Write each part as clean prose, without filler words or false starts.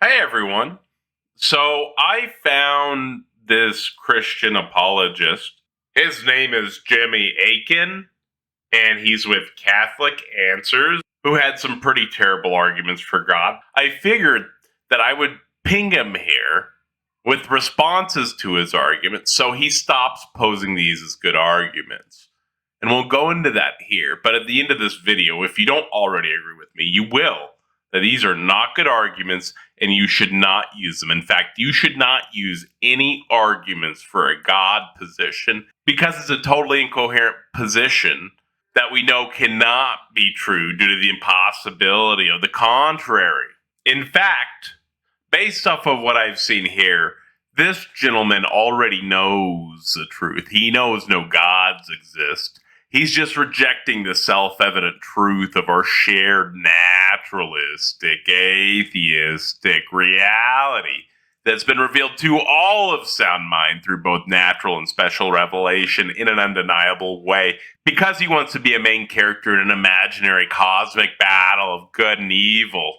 Hey everyone. So I found this Christian apologist. His name is Jimmy Akin, and he's with Catholic Answers, who had some pretty terrible arguments for God. I figured that I would ping him here with responses to his arguments so he stops posing these as good arguments. And we'll go into that here. But at the end of this video, if you don't already agree with me, you will. That these are not good arguments and you should not use them. In fact, you should not use any arguments for a God position because it's a totally incoherent position that we know cannot be true due to the impossibility of the contrary. In fact, based off of what I've seen here, this gentleman already knows the truth. He knows no gods exist. He's just rejecting the self-evident truth of our shared naturalistic, atheistic reality that's been revealed to all of sound mind through both natural and special revelation in an undeniable way, because he wants to be a main character in an imaginary cosmic battle of good and evil.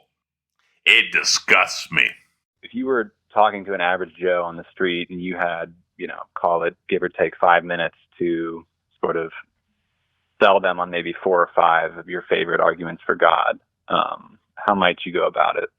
It disgusts me. If you were talking to an average Joe on the street and you had, call it give or take 5 minutes to sort of sell them on maybe 4 or 5 of your favorite arguments for God, how might you go about it?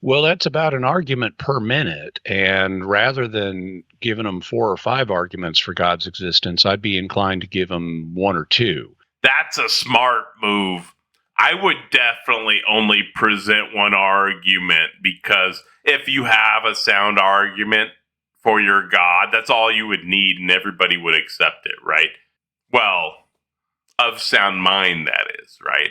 Well, that's about an argument per minute. And rather than giving them 4 or 5 arguments for God's existence, I'd be inclined to give them 1 or 2. That's a smart move. I would definitely only present 1 argument, because if you have a sound argument for your God, that's all you would need and everybody would accept it, right? Well, of sound mind, that is, right?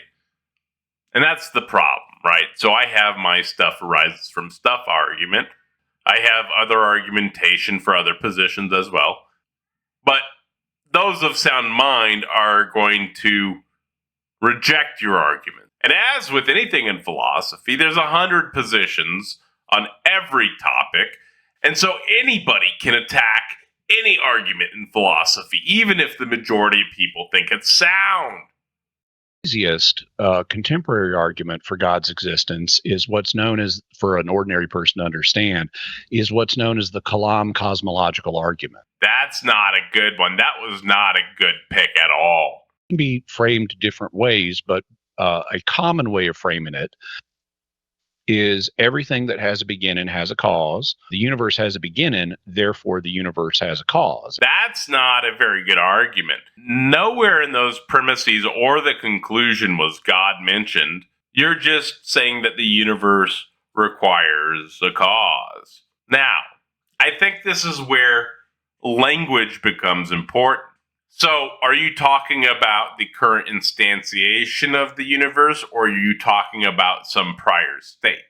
And that's the problem, right? So I have my stuff arises from stuff argument. I have other argumentation for other positions as well. But those of sound mind are going to reject your argument. And as with anything in philosophy, there's 100 positions on every topic. And so anybody can attack any argument in philosophy, even if the majority of people think it's sound. Easiest contemporary argument for God's existence is what's known as, for an ordinary person to understand, is what's known as the Colam cosmological argument. That's not a good one. That was not a good pick at all. It can be framed different ways, but a common way of framing it is everything that has a beginning has a cause. The universe has a beginning, therefore the universe has a cause. That's not a very good argument. Nowhere in those premises or the conclusion was God mentioned. You're just saying that the universe requires a cause. Now, I think this is where language becomes important. So, are you talking about the current instantiation of the universe, or are you talking about some prior state?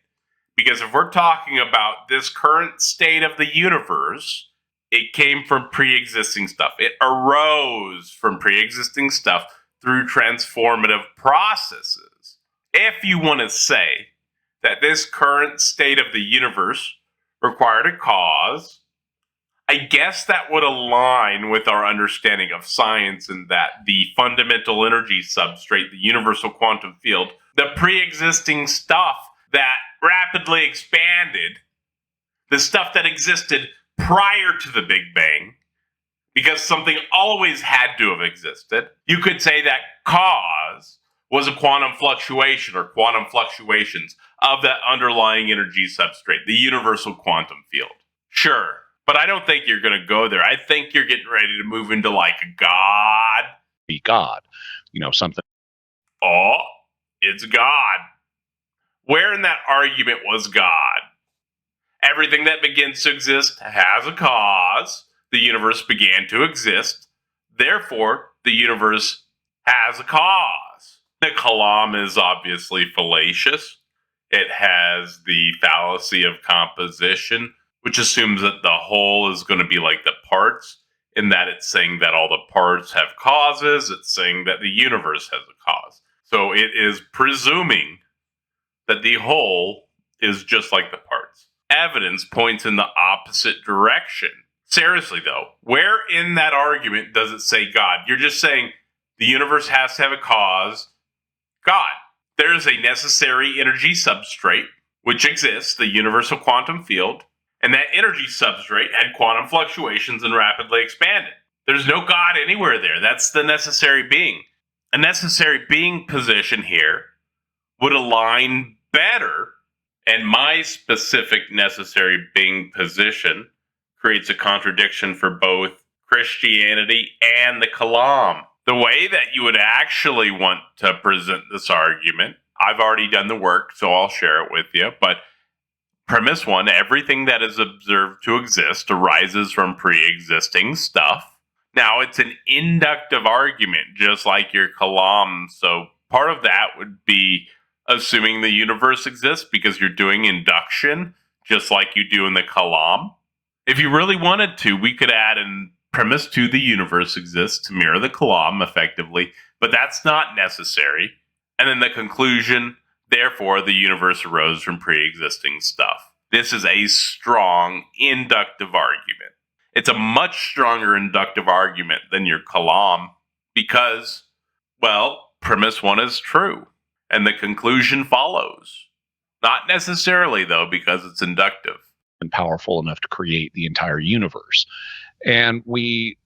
Because if we're talking about this current state of the universe, it came from pre-existing stuff. It arose from pre-existing stuff through transformative processes. If you want to say that this current state of the universe required a cause, I guess that would align with our understanding of science, in that the fundamental energy substrate, the universal quantum field, the pre-existing stuff that rapidly expanded, the stuff that existed prior to the Big Bang, because something always had to have existed. You could say that cause was a quantum fluctuation or quantum fluctuations of that underlying energy substrate, the universal quantum field. Sure. But I don't think you're going to go there. I think you're getting ready to move into like a God. Be God, something. Oh, it's God. Where in that argument was God? Everything that begins to exist has a cause. The universe began to exist. Therefore, the universe has a cause. The Colam is obviously fallacious. It has the fallacy of composition, which assumes that the whole is going to be like the parts, in that it's saying that all the parts have causes. It's saying that the universe has a cause. So it is presuming that the whole is just like the parts. Evidence points in the opposite direction. Seriously, though, where in that argument does it say God? You're just saying the universe has to have a cause. God. There's a necessary energy substrate. which exists, the universal quantum field, and that energy substrate had quantum fluctuations and rapidly expanded. There's no God anywhere there. That's the necessary being. A necessary being position here would align better, and my specific necessary being position creates a contradiction for both Christianity and the Colam. The way that you would actually want to present this argument, I've already done the work, so I'll share it with you, but premise one, everything that is observed to exist arises from pre-existing stuff. Now, it's an inductive argument, just like your Colam, so part of that would be assuming the universe exists because you're doing induction, just like you do in the Colam. If you really wanted to, we could add in premise 2, the universe exists, to mirror the Colam effectively, but that's not necessary. And then the conclusion, therefore, the universe arose from pre-existing stuff. This is a strong inductive argument. It's a much stronger inductive argument than your Colam because, well, premise 1 is true, and the conclusion follows. Not necessarily, though, because it's inductive. And powerful enough to create the entire universe. And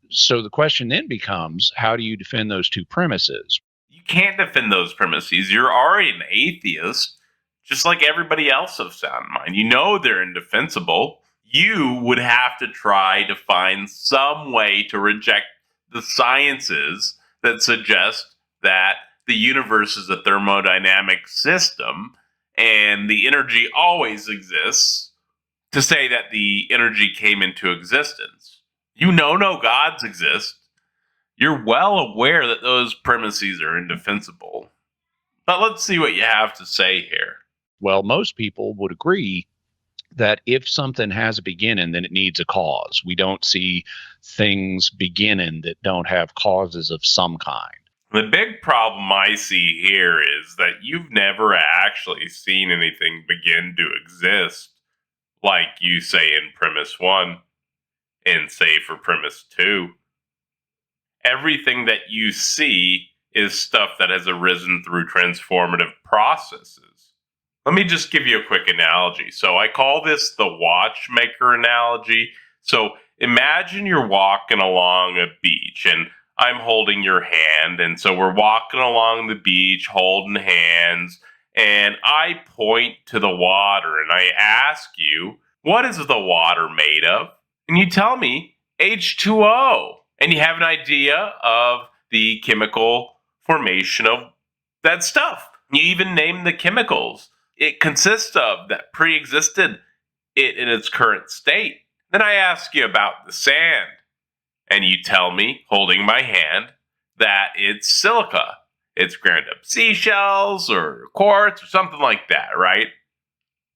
so the question then becomes, how do you defend those two premises? You can't defend those premises. You're already an atheist, just like everybody else of sound mind. You know they're indefensible. You would have to try to find some way to reject the sciences that suggest that the universe is a thermodynamic system and the energy always exists, to say that the energy came into existence. You know no gods exist. You're well aware that those premises are indefensible. But let's see what you have to say here. Well, most people would agree that if something has a beginning, then it needs a cause. We don't see things beginning that don't have causes of some kind. The big problem I see here is that you've never actually seen anything begin to exist, like you say in premise 1, and say for premise 2. Everything that you see is stuff that has arisen through transformative processes. Let me just give you a quick analogy. So I call this the Watchmaker Analogy. So imagine you're walking along a beach and I'm holding your hand. And so we're walking along the beach holding hands. And I point to the water and I ask you, what is the water made of? And you tell me H2O. And you have an idea of the chemical formation of that stuff. You even name the chemicals it consists of that pre-existed it in its current state. Then I ask you about the sand. And you tell me, holding my hand, that it's silica. It's ground up seashells or quartz or something like that, right?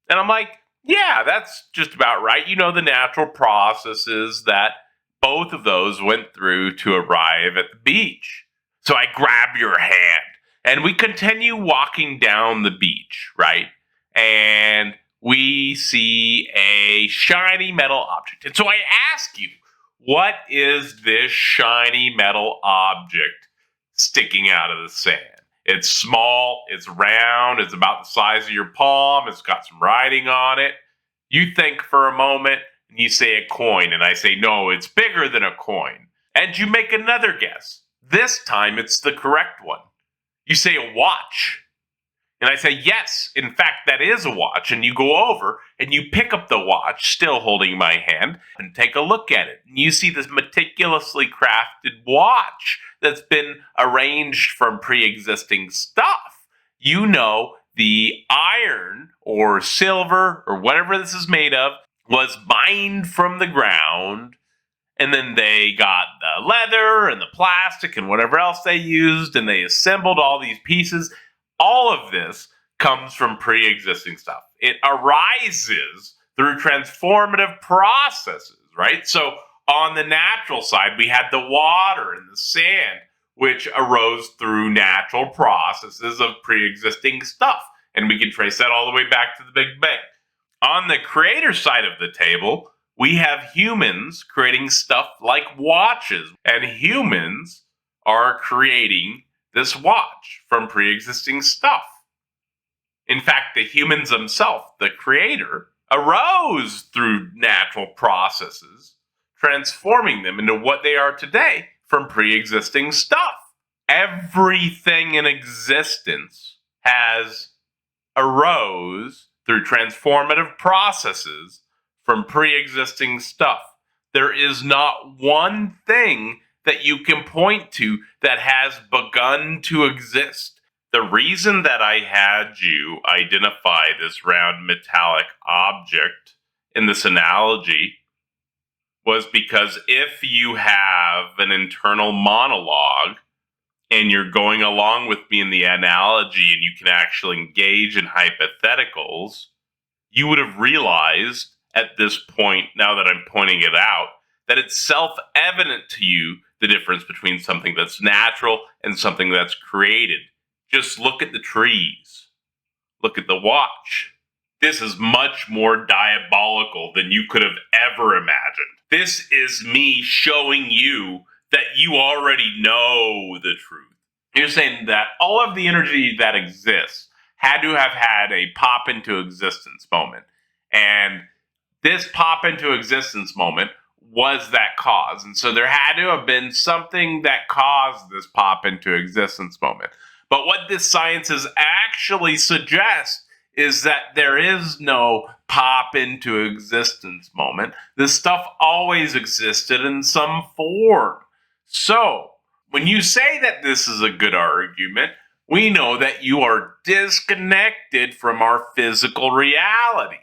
And I'm like, yeah, that's just about right. You know the natural processes that both of those went through to arrive at the beach. So I grab your hand and we continue walking down the beach, right? And we see a shiny metal object. And so I ask you, what is this shiny metal object sticking out of the sand? It's small, it's round, it's about the size of your palm, it's got some writing on it. You think for a moment, and you say a coin, and I say, no, it's bigger than a coin. And you make another guess. This time, it's the correct one. You say a watch. And I say, yes, in fact, that is a watch. And you go over, and you pick up the watch, still holding my hand, and take a look at it. And you see this meticulously crafted watch that's been arranged from pre-existing stuff. You know the iron or silver or whatever this is made of was mined from the ground, and then they got the leather and the plastic and whatever else they used, and they assembled all these pieces. All of this comes from pre-existing stuff. It arises through transformative processes, right? So on the natural side, we had the water and the sand, which arose through natural processes of pre-existing stuff. And we can trace that all the way back to the Big Bang. On the creator side of the table, we have humans creating stuff like watches. And humans are creating this watch from pre-existing stuff. In fact, the humans themselves, the creator, arose through natural processes, transforming them into what they are today from pre-existing stuff. Everything in existence has arose through transformative processes from pre-existing stuff. There is not one thing that you can point to that has begun to exist. The reason that I had you identify this round metallic object in this analogy was because if you have an internal monologue and you're going along with me in the analogy and you can actually engage in hypotheticals, you would have realized at this point, now that I'm pointing it out, that it's self-evident to you the difference between something that's natural and something that's created. Just look at the trees. Look at the watch. This is much more diabolical than you could have ever imagined. This is me showing you that you already know the truth. You're saying that all of the energy that exists had to have had a pop into existence moment. And this pop into existence moment was that cause. And so there had to have been something that caused this pop into existence moment. But what this sciences actually suggests is that there is no pop into existence moment. This stuff always existed in some form. So, when you say that this is a good argument, we know that you are disconnected from our physical reality.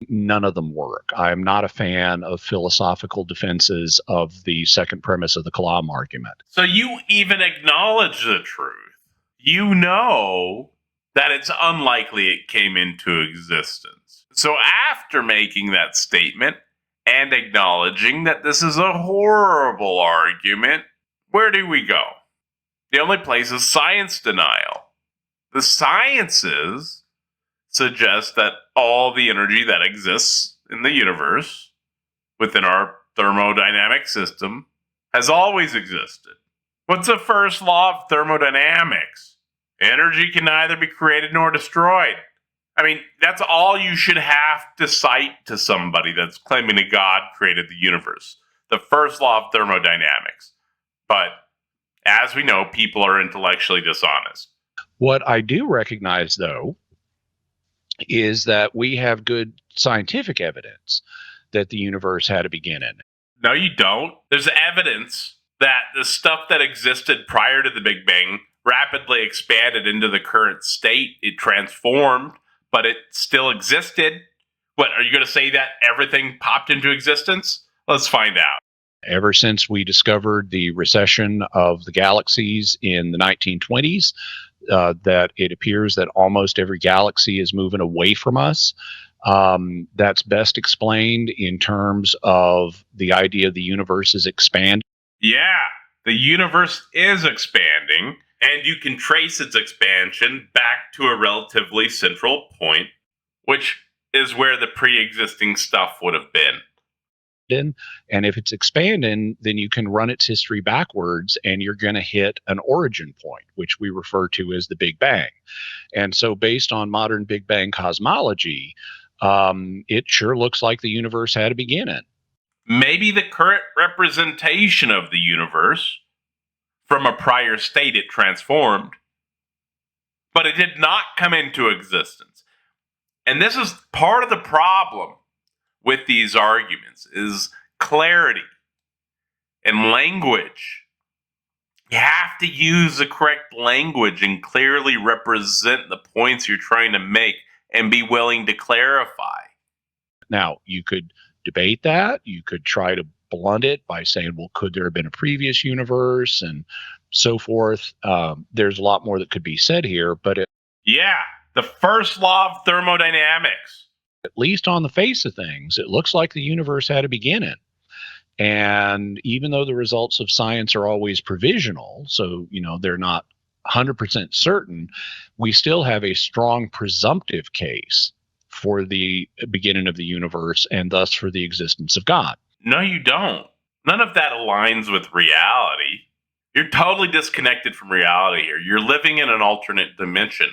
None of them work. I'm not a fan of philosophical defenses of the second premise of the Colam argument. So you even acknowledge the truth. You know that it's unlikely it came into existence. So after making that statement and acknowledging that this is a horrible argument, where do we go? The only place is science denial. The sciences suggest that all the energy that exists in the universe within our thermodynamic system has always existed. What's the first law of thermodynamics? Energy can neither be created nor destroyed. I mean, that's all you should have to cite to somebody that's claiming that God created the universe. The first law of thermodynamics. But as we know, people are intellectually dishonest. What I do recognize, though, is that we have good scientific evidence that the universe had a beginning. No, you don't. There's evidence that the stuff that existed prior to the Big Bang rapidly expanded into the current state. It transformed, but it still existed. What, are you going to say that everything popped into existence? Let's find out. Ever since we discovered the recession of the galaxies in the 1920s, that it appears that almost every galaxy is moving away from us. That's best explained in terms of the idea the universe is expanding. Yeah, the universe is expanding, and you can trace its expansion back to a relatively central point, which is where the pre-existing stuff would have been. And if it's expanding, then you can run its history backwards and you're going to hit an origin point, which we refer to as the Big Bang. And so based on modern Big Bang cosmology, it sure looks like the universe had a beginning. Maybe the current representation of the universe from a prior state it transformed, but it did not come into existence. And this is part of the problem with these arguments is clarity and language. You have to use the correct language and clearly represent the points you're trying to make and be willing to clarify. Now, you could debate that. You could try to blunt it by saying, well, could there have been a previous universe and so forth? There's a lot more that could be said here, but the first law of thermodynamics. At least on the face of things, it looks like the universe had a beginning. And even though the results of science are always provisional, so, they're not 100% certain, we still have a strong presumptive case for the beginning of the universe and thus for the existence of God. No, you don't. None of that aligns with reality. You're totally disconnected from reality here. You're living in an alternate dimension.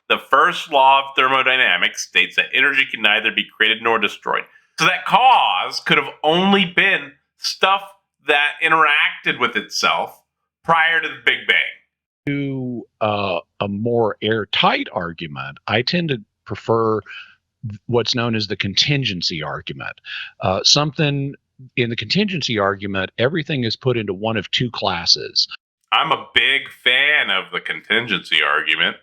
The first law of thermodynamics states that energy can neither be created nor destroyed. So that cause could have only been stuff that interacted with itself prior to the Big Bang. To a more airtight argument, I tend to prefer what's known as the contingency argument. Something in the contingency argument, everything is put into one of two classes. I'm a big fan of the contingency argument.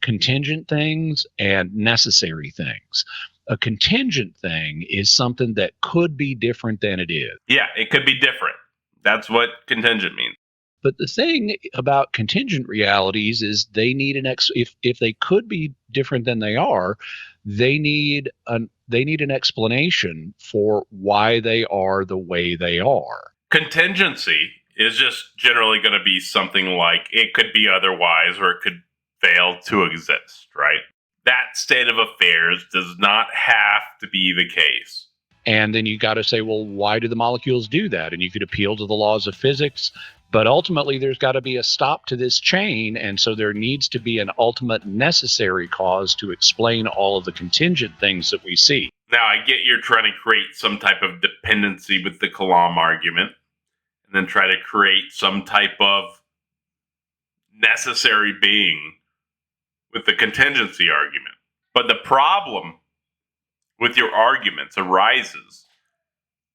Contingent things and necessary things. A contingent thing is something that could be different than it is. Yeah, it could be different. That's what contingent means. But the thing about contingent realities is they need if they could be different than they are, they need an explanation for why they are the way they are. Contingency is just generally going to be something like it could be otherwise or it could fail to exist, right? That state of affairs does not have to be the case. And then you got to say, well, why do the molecules do that? And you could appeal to the laws of physics, but ultimately there's got to be a stop to this chain, and so there needs to be an ultimate necessary cause to explain all of the contingent things that we see. Now, I get you're trying to create some type of dependency with the Colam argument, and then try to create some type of necessary being with the contingency argument. But the problem with your arguments arises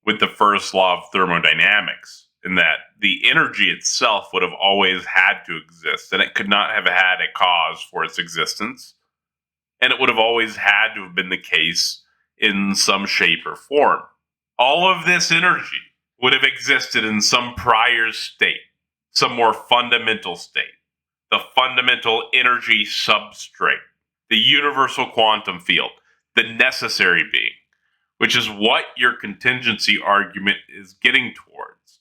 with the first law of thermodynamics, in that the energy itself would have always had to exist, and it could not have had a cause for its existence, and it would have always had to have been the case in some shape or form. All of this energy would have existed in some prior state, some more fundamental state, the fundamental energy substrate, the universal quantum field, the necessary being, which is what your contingency argument is getting towards.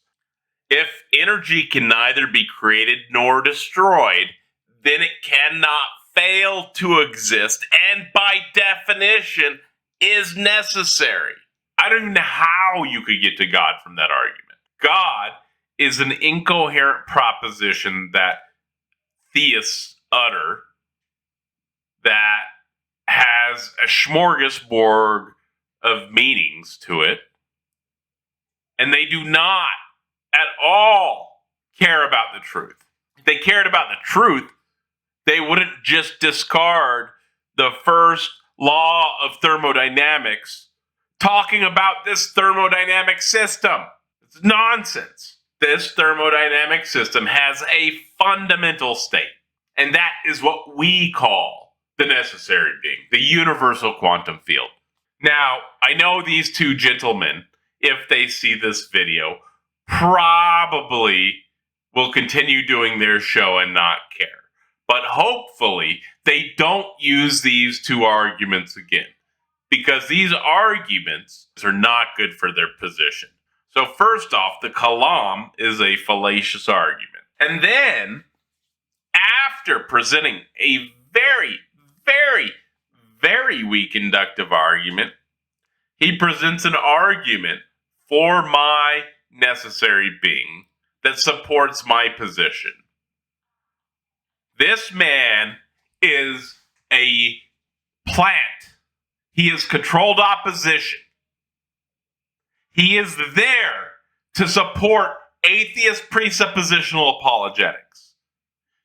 If energy can neither be created nor destroyed, then it cannot fail to exist, and by definition is necessary. I don't even know how you could get to God from that argument. God is an incoherent proposition that theists utter that has a smorgasbord of meanings to it, and they do not at all care about the truth. If they cared about the truth, they wouldn't just discard the first law of thermodynamics talking about this thermodynamic system. It's nonsense. This thermodynamic system has a fundamental state, and that is what we call the necessary being, the universal quantum field. Now, I know these two gentlemen, if they see this video, probably will continue doing their show and not care. But hopefully they don't use these two arguments again, because these arguments are not good for their position. So first off, the Colam is a fallacious argument. And then, after presenting a very, very, very weak inductive argument, he presents an argument for my necessary being that supports my position. This man is a plant. He is controlled opposition. He is there to support atheist presuppositional apologetics.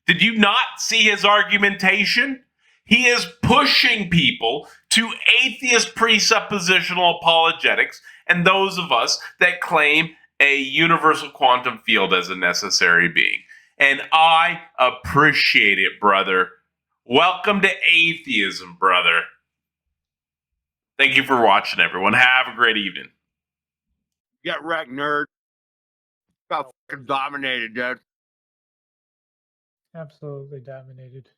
Did you not see his argumentation? He is pushing people to atheist presuppositional apologetics and those of us that claim a universal quantum field as a necessary being. And I appreciate it, brother. Welcome to atheism, brother. Thank you for watching, everyone. Have a great evening. Get wrecked, nerd. Got fucking dominated, dude. Absolutely dominated.